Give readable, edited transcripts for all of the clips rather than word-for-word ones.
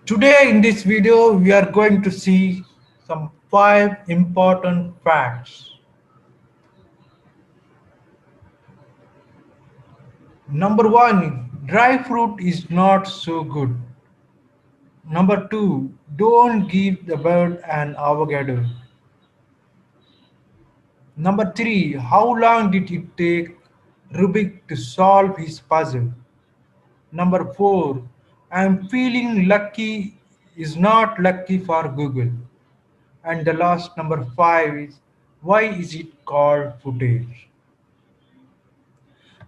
Today in this video we are going to see some 5 important facts. Number 1, dry fruit is not so good. Number 2, don't give the bird an avocado. Number 3, how long did it take Rubik to solve his puzzle? Number 4, I'm feeling lucky is not lucky for Google. And the last number 5 is, why is it called footage?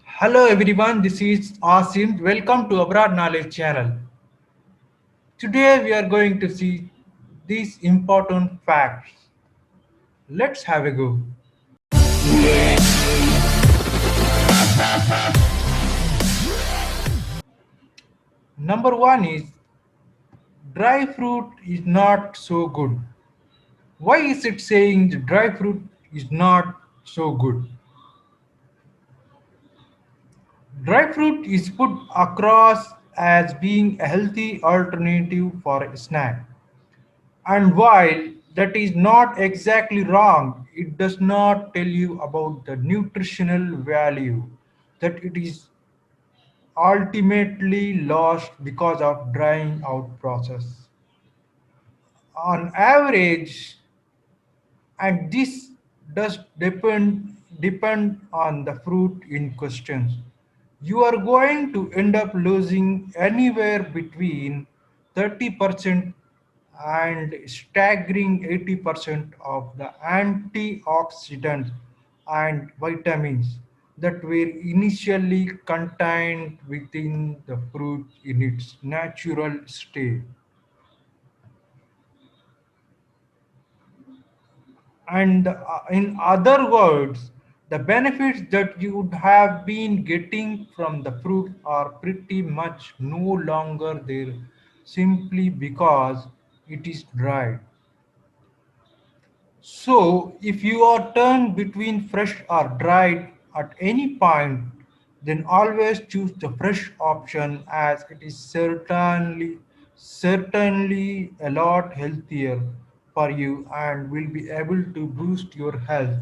Hello everyone, this is Asim. Welcome to Abroad Knowledge channel. Today we are going to see these important facts. Let's have a go. Number 1 is, dry fruit is not so good. Why is it saying the dry fruit is not so good? Dry fruit is put across as being a healthy alternative for a snack. And while that is not exactly wrong, it does not tell you about the nutritional value that it is ultimately lost because of drying out process. On average, and this does depend on the fruit in question, you are going to end up losing anywhere between 30% and staggering 80% of the antioxidants and vitamins that were initially contained within the fruit in its natural state. And in other words, the benefits that you would have been getting from the fruit are pretty much no longer there simply because it is dried. So, if you are turned between fresh or dried at any point, then always choose the fresh option as it is certainly a lot healthier for you and will be able to boost your health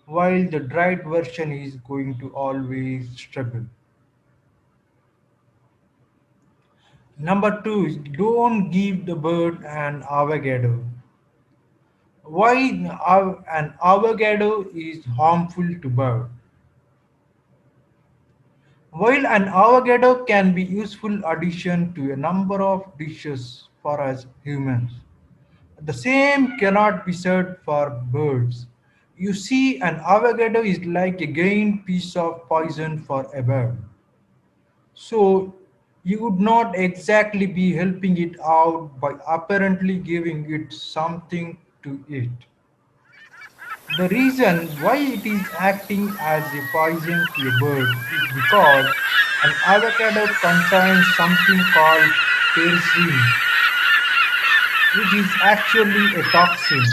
while the dried version is going to always struggle. Number 2 is, don't give the bird an avocado. Why an avocado is harmful to bird? While an avocado can be useful addition to a number of dishes for us humans, the same cannot be said for birds. You see, an avocado is like a gained piece of poison for a bird. So you would not exactly be helping it out by apparently giving it something to eat. The reason why it is acting as a poison to a bird is because an avocado contains something called tercine, which is actually a toxin.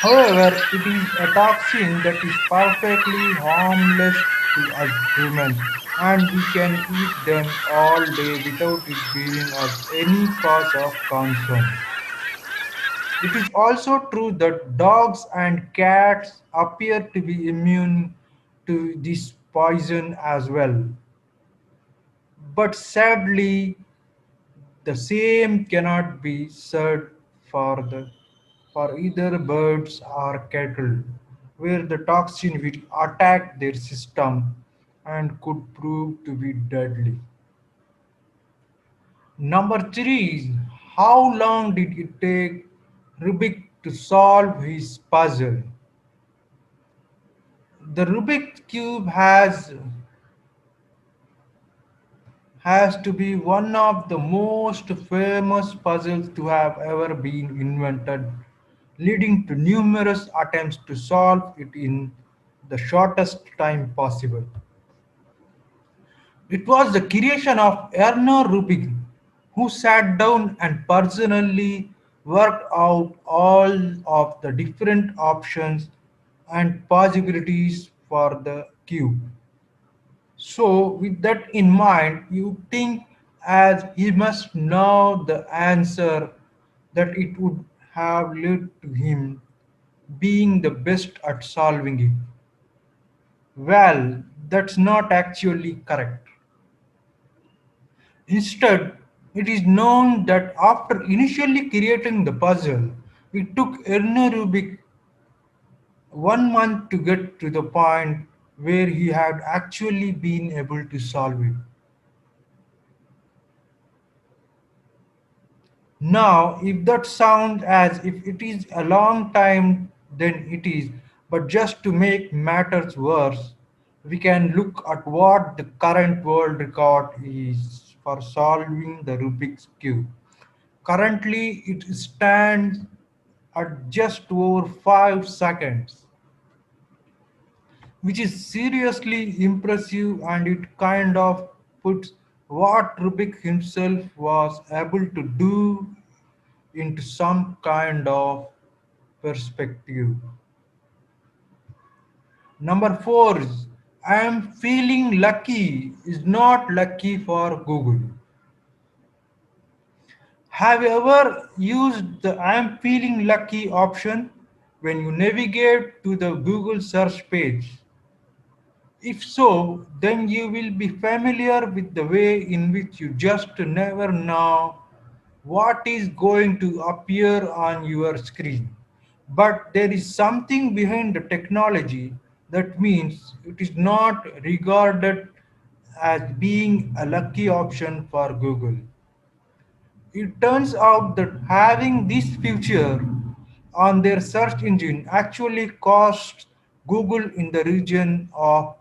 However, it is a toxin that is perfectly harmless to us humans, and we can eat them all day without it giving us any cause of concern. It is also true that dogs and cats appear to be immune to this poison as well. But sadly, the same cannot be said for either birds or cattle, where the toxin will attack their system and could prove to be deadly. Number 3 is, how long did it take Rubik to solve his puzzle? The Rubik's Cube has to be one of the most famous puzzles to have ever been invented, leading to numerous attempts to solve it in the shortest time possible. It was the creation of Erno Rubik, who sat down and personally worked out all of the different options and possibilities for the cube. So, with that in mind, you think as he must know the answer that it would have led to him being the best at solving it. Well, that's not actually correct. Instead, it is known that after initially creating the puzzle, it took Erno Rubik 1 month to get to the point where he had actually been able to solve it. Now, if that sounds as if it is a long time, then it is. But just to make matters worse, we can look at what the current world record is for solving the Rubik's Cube. Currently, it stands at just over 5 seconds, which is seriously impressive, and it kind of puts what Rubik himself was able to do into some kind of perspective. Number four is I am feeling lucky is not lucky for Google. Have you ever used the I am feeling lucky option when you navigate to the Google search page? If so, then you will be familiar with the way in which you just never know what is going to appear on your screen. But there is something behind the technology that means it is not regarded as being a lucky option for Google. It turns out that having this feature on their search engine actually costs Google in the region of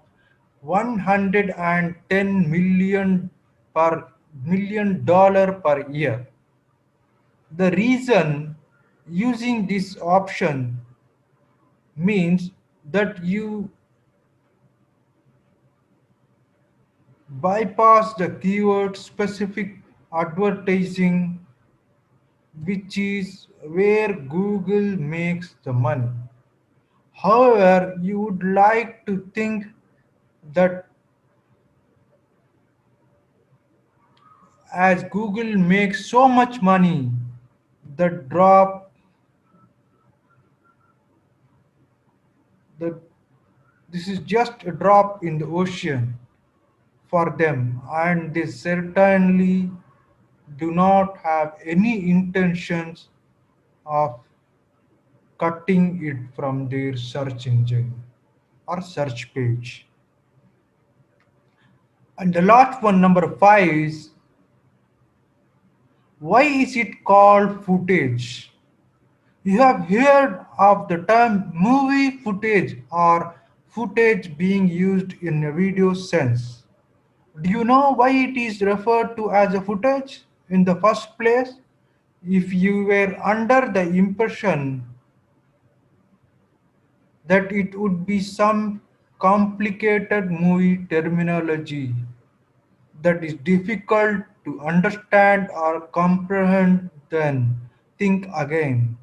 110 million dollar per year. The reason using this option means that you bypass the keyword specific advertising, which is where Google makes the money. However, you would like to think that as Google makes so much money, the drop the this is just a drop in the ocean for them, and they certainly do not have any intentions of cutting it from their search engine or search page. And the last one, number five, is why is it called footage? You have heard of the term movie footage or footage being used in a video sense. Do you know why it is referred to as a footage in the first place? If you were under the impression that it would be some complicated movie terminology that is difficult to understand or comprehend, then think again.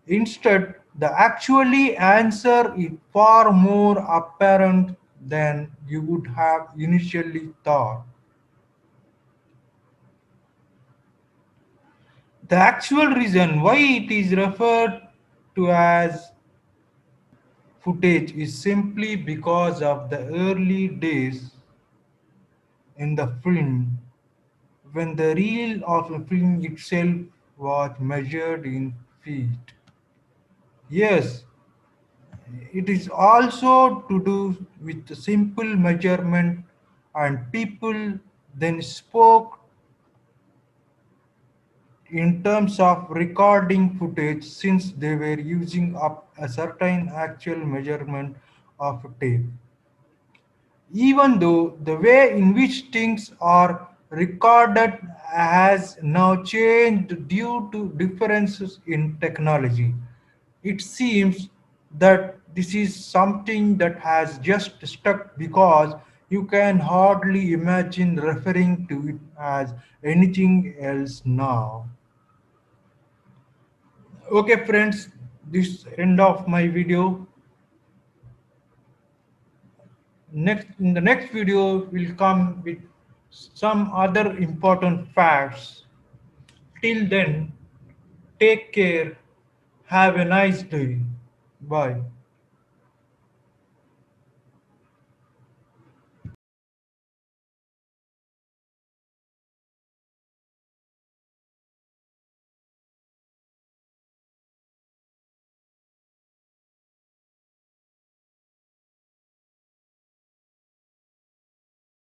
Instead, the actually answer is far more apparent than you would have initially thought. The actual reason why it is referred to as footage is simply because of the early days in the film when the reel of a film itself was measured in feet. Yes, it is also to do with the simple measurement, and people then spoke in terms of recording footage since they were using up a certain actual measurement of tape. Even though the way in which things are recorded has now changed due to differences in technology, it seems that this is something that has just stuck because you can hardly imagine referring to it as anything else now. Okay, friends, this end of my video. Next, in the next video, we'll come with some other important facts. Till then, take care. Have a nice day. Bye.